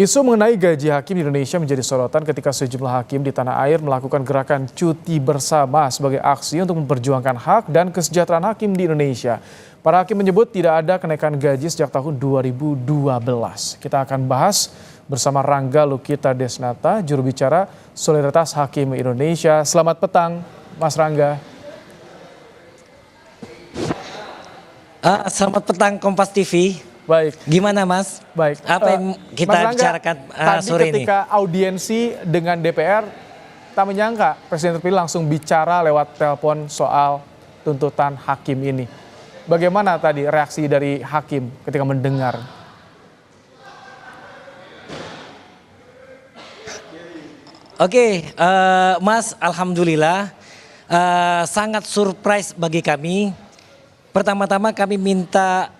Isu mengenai gaji hakim di Indonesia menjadi sorotan ketika sejumlah hakim di tanah air melakukan gerakan cuti bersama sebagai aksi untuk memperjuangkan hak dan kesejahteraan hakim di Indonesia. Para hakim menyebut tidak ada kenaikan gaji sejak tahun 2012. Kita akan bahas bersama Rangga Lukita Desnata, juru bicara Solidaritas Hakim Indonesia. Selamat petang, Mas Rangga. Selamat petang Kompas TV. Baik. Gimana Mas? Baik. Apa yang kita Mas Rangga, bicarakan sore ini? ketika audiensi dengan DPR, tak menyangka Presiden terpilih langsung bicara lewat telepon soal tuntutan hakim ini. Bagaimana tadi reaksi dari hakim ketika mendengar? Oke, Mas, alhamdulillah sangat surprise bagi kami. Pertama-tama kami minta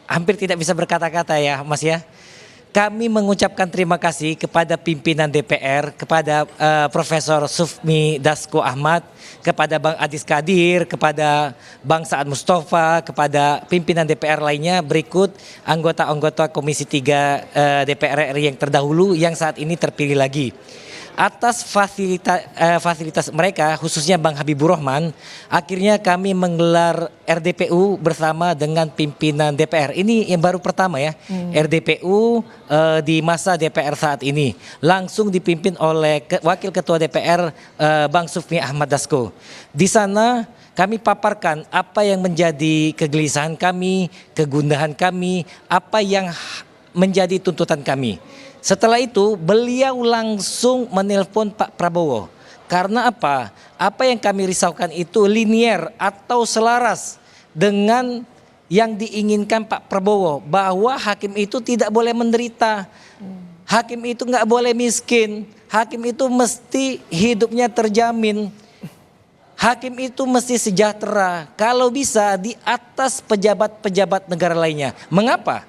hampir tidak bisa berkata-kata ya Mas ya. Kami mengucapkan terima kasih kepada pimpinan DPR, kepada Profesor Sufmi Dasko Ahmad, kepada Bang Adis Kadir, kepada Bang Saad Mustafa, kepada pimpinan DPR lainnya, berikut anggota-anggota Komisi 3 DPR RI yang terdahulu yang saat ini terpilih lagi. Atas fasilitas mereka, khususnya Bang Habibur Rahman, akhirnya kami menggelar RDPU bersama dengan pimpinan DPR. Ini yang baru pertama ya, RDPU di masa DPR saat ini. Langsung dipimpin oleh Wakil Ketua DPR Bang Sufmi Ahmad Dasko. Di sana kami paparkan apa yang menjadi kegelisahan kami, kegundahan kami, apa yang menjadi tuntutan kami. Setelah itu beliau langsung menelpon Pak Prabowo. Karena apa? Apa yang kami risaukan itu linier atau selaras dengan yang diinginkan Pak Prabowo. Bahwa hakim itu tidak boleh menderita. Hakim itu nggak boleh miskin. Hakim itu mesti hidupnya terjamin. Hakim itu mesti sejahtera. Kalau bisa di atas pejabat-pejabat negara lainnya. Mengapa?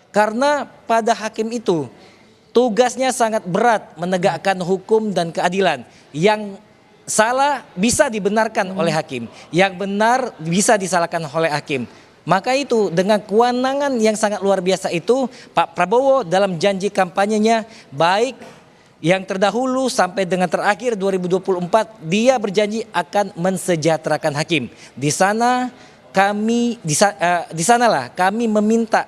Karena pada hakim itu tugasnya sangat berat menegakkan hukum dan keadilan. Yang salah bisa dibenarkan oleh hakim, yang benar bisa disalahkan oleh hakim. Maka itu dengan kewenangan yang sangat luar biasa itu, Pak Prabowo dalam janji kampanyenya, baik yang terdahulu sampai dengan terakhir 2024, dia berjanji akan mensejahterakan hakim. Di sana kami di sanalah kami meminta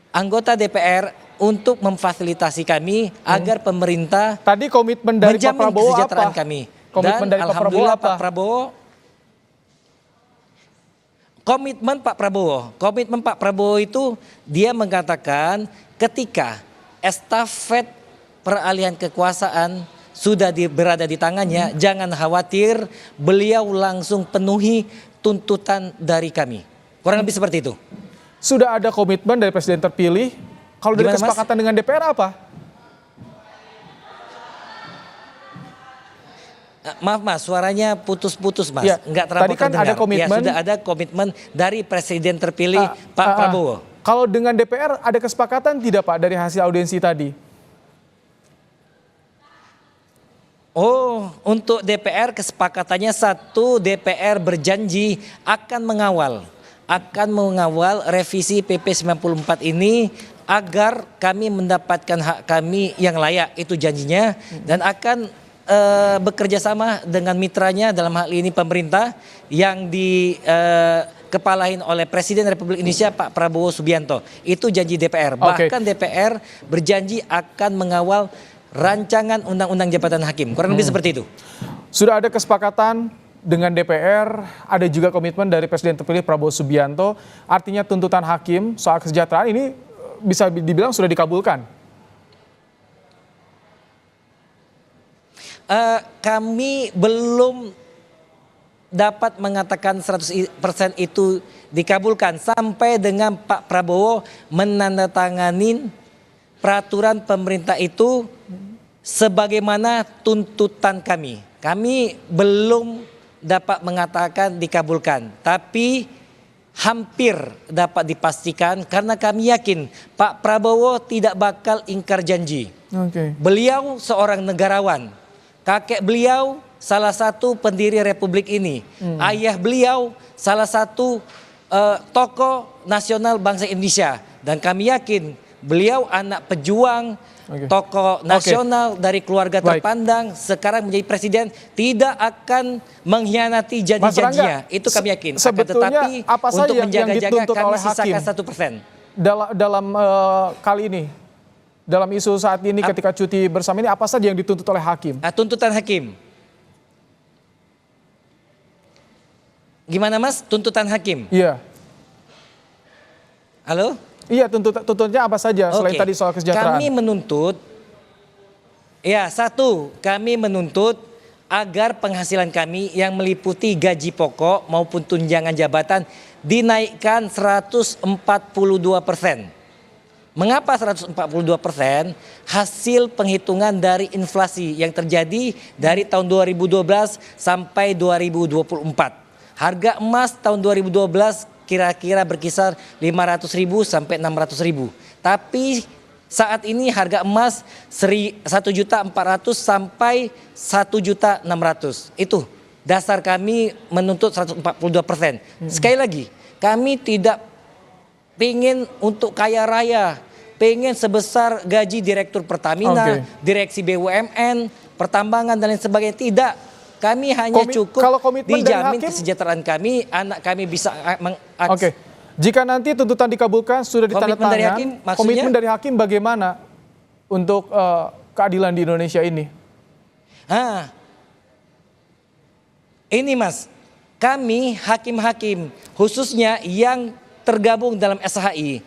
anggota DPR untuk memfasilitasi kami agar pemerintah tadi komitmen dari Pak Prabowo kesejahteraan apa? kami. Komitmen Dan dari Pak Prabowo apa? Komitmen Pak Prabowo itu dia mengatakan ketika estafet peralihan kekuasaan sudah berada di tangannya, jangan khawatir, beliau langsung penuhi tuntutan dari kami. Kurang lebih seperti itu. Sudah ada komitmen dari Presiden terpilih. Kalau dari kesepakatan dengan DPR apa? Maaf Mas, suaranya putus-putus Mas. Ya, Enggak terlalu tadi kan terdengar. ada komitmen. Ya, sudah ada komitmen dari Presiden terpilih Pak Prabowo. Kalau dengan DPR ada kesepakatan tidak Pak dari hasil audiensi tadi? Oh, untuk DPR kesepakatannya satu, DPR berjanji akan mengawal revisi PP 94 ini agar kami mendapatkan hak kami yang layak, itu janjinya, dan akan bekerja sama dengan mitranya dalam hal ini pemerintah yang dikepalain oleh Presiden Republik Indonesia Pak Prabowo Subianto. Itu janji DPR. Bahkan DPR berjanji akan mengawal rancangan undang-undang jabatan hakim. Kurang lebih seperti itu. Sudah ada kesepakatan dengan DPR, ada juga komitmen dari Presiden terpilih Prabowo Subianto. Artinya tuntutan hakim soal kesejahteraan ini bisa dibilang sudah dikabulkan. Kami belum dapat mengatakan 100% itu dikabulkan sampai dengan Pak Prabowo menandatangani peraturan pemerintah itu sebagaimana tuntutan kami. Kami belum dapat mengatakan dikabulkan, tapi hampir dapat dipastikan karena kami yakin Pak Prabowo tidak bakal ingkar janji. Beliau seorang negarawan. Kakek beliau salah satu pendiri republik ini. Ayah beliau salah satu tokoh nasional bangsa Indonesia, dan kami yakin beliau anak pejuang, tokoh nasional dari keluarga terpandang, sekarang menjadi presiden, tidak akan mengkhianati janji-janjinya. Itu kami yakin. Akan tetapi apa saja untuk yang menjaga-jaga dituntut kami oleh hakim sisakan 1%. dalam kali ini, dalam isu saat ini ketika cuti bersama ini, apa saja yang dituntut oleh hakim? Tuntutan hakim. Gimana Mas? Tuntutan hakim? Iya. Halo? Iya, tuntutannya apa saja selain tadi soal kesejahteraan? Kami menuntut, kami menuntut agar penghasilan kami yang meliputi gaji pokok maupun tunjangan jabatan dinaikkan 142%. Mengapa 142%? Hasil penghitungan dari inflasi yang terjadi dari tahun 2012 sampai 2024. Harga emas tahun 2012 kira-kira berkisar 500.000 sampai 600.000. Tapi saat ini harga emas 1.400.000 sampai 1.600.000. Itu dasar kami menuntut 142%. Sekali lagi, kami tidak pengen untuk kaya raya, pengen sebesar gaji direktur Pertamina, direksi BUMN, pertambangan dan lain sebagainya. Tidak. Kami hanya cukup dijamin kesejahteraan kami, anak kami bisa mengakses. Jika nanti tuntutan dikabulkan sudah ditandatangan, komitmen dari hakim bagaimana untuk keadilan di Indonesia ini? Ini Mas, kami hakim-hakim khususnya yang tergabung dalam SHI,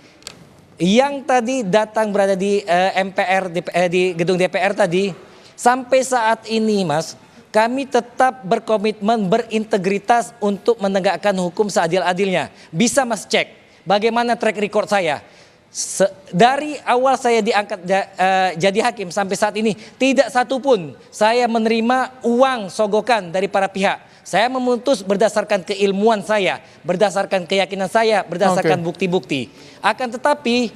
yang tadi datang berada di MPR, di gedung DPR tadi, sampai saat ini Mas, kami tetap berkomitmen, berintegritas untuk menegakkan hukum seadil-adilnya. Bisa Mas cek bagaimana track record saya. Dari awal saya diangkat jadi hakim sampai saat ini, tidak satupun saya menerima uang sogokan dari para pihak. Saya memutus berdasarkan keilmuan saya, berdasarkan keyakinan saya, berdasarkan bukti-bukti. Akan tetapi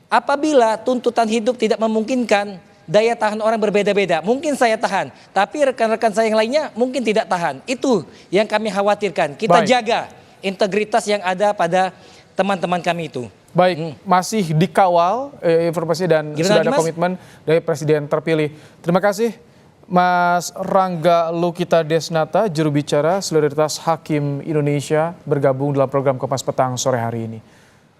apabila tuntutan hidup tidak memungkinkan, daya tahan orang berbeda-beda. Mungkin saya tahan, tapi rekan-rekan saya yang lainnya mungkin tidak tahan. Itu yang kami khawatirkan. Kita jaga integritas yang ada pada teman-teman kami itu. Baik, masih dikawal informasi dan sudah ada komitmen dari Presiden terpilih. Terima kasih Mas Rangga Lukita Desnata, juru bicara Solidaritas Hakim Indonesia, bergabung dalam program Kompas Petang sore hari ini.